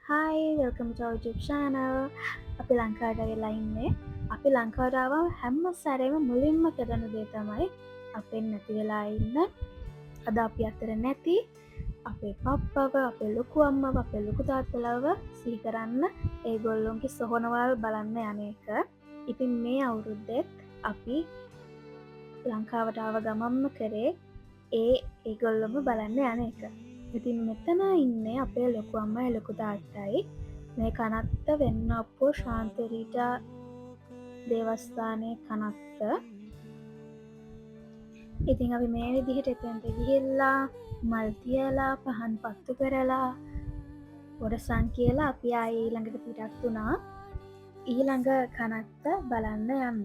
Hi, welcome to our YouTube channel. අපි ලංකාවට වෙලා ඉන්නේ. අපි ලංකාවට ආවම හැම සැරේම මුලින්ම කරන දේ තමයි අපෙන් නැති වෙලා ඉන්න. අද අපි අතර නැති අපේ පප්පව, අපේ ලොකු අම්මව, අපේ ලොකු තාත්තලව සිහි කරන්න ඒගොල්ලොන්ගේ සොහොනවල් බලන්න යන එක. ඉතින් මේ අවුරුද්දෙත් අපි ලංකාවට ආව ගමම්ම කරේ ඒගොල්ලොම බලන්න යන එක. ඉතින් මෙතන ඉන්නේ අපේ ලොකු අම්මයි ලොකු තාත්තයි. මේ කනත්ත වෙන්න අපෝ ශාන්තරීටා දේවස්ථානය කනත්ත. ඉතින් අපි මේ විදිහට එතැන්ට ගිහිල්ලා මල් තියලා පහන් පත්තු කරලා ගොඩසන් කියලා අපි ආයේ ඊළඟට පිටත් වුණා ඊළඟ කනත්ත බලන්න යන්න.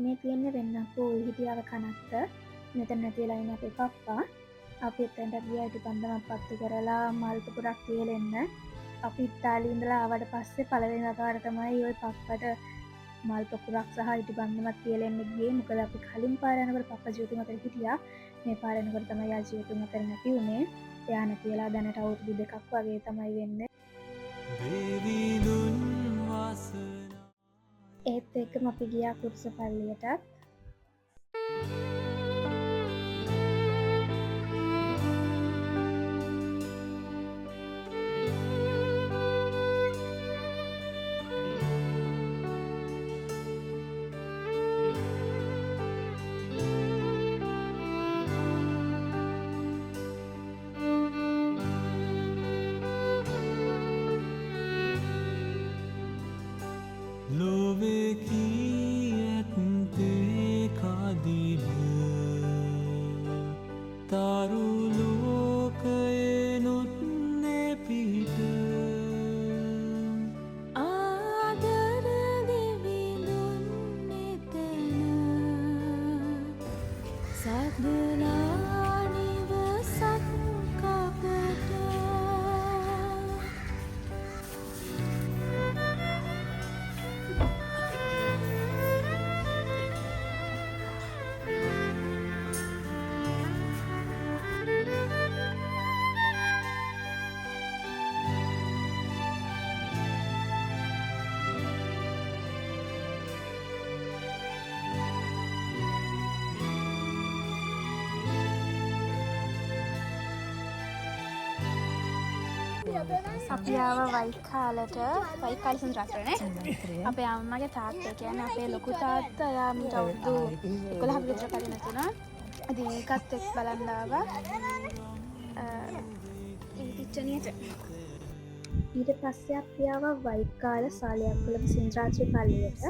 මේ තියෙන්න වෙන්න පූල් හිටියාව කනත්ත මෙතන නැතිවෙලා ඉන්න අපේ පප්පා. අපි එතැන්ට ගියා ඉටි පන්දමක් පත්තු කරලා මල් පුකුරක් තියලෙන්න. අපි ඉතාලියේ ඉඳලා ආවට පස්සේ පළවෙනි වතාවට තමයි ওই පප්පට මල් පොකුරක් සහ ඉටි පන්දමක් තියලෙන්න ගියේ. මොකද අපි කලින් පාර යනකොට පප්පා ජීවිතේ මතක හිටියා. මේ පාර යනකොට තමයි යා ජීවිතේ මතක නැති වුනේ. එයා නැති වෙලා දැනට අවුරුදු 2ක් වගේ තමයි වෙන්නේ. ඒත් එක්කම අපි ගියා කුරුසපල්ලියට. අපි ආව වයිකාලට වයිකාල සඳරාත්‍රනේ. අපේ අම්මගේ තාත්තා කියන්නේ අපේ ලොකු තාත්තා. එයා මීට අවුරුදු 11ක විතර කලින් තුණා. ඉතින් ඒකත් එක්ක බලන්න ආවා. ඉතිචනියට. ඊට පස්සේ අපි ආවා වයිකාල සාලියක්කුලම සඳරාත්‍රි පල්ලියට.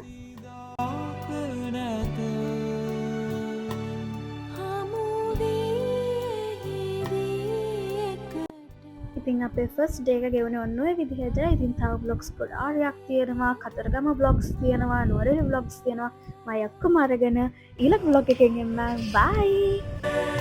ඉතින් අපේ ෆස් ඩේක ගෙවන ඔන්නුව විදිහට ඉතින් තව බ්ලොග්ස් ගොඩාරයක් තියෙනවා කතරගම බ්ලොග්ස් තියෙනවා නුවර බ්ලොග්ස් තියෙනවා මයක්කු මරගෙන ඊලක් බ්ලොග් එකෙන් එන්න බයි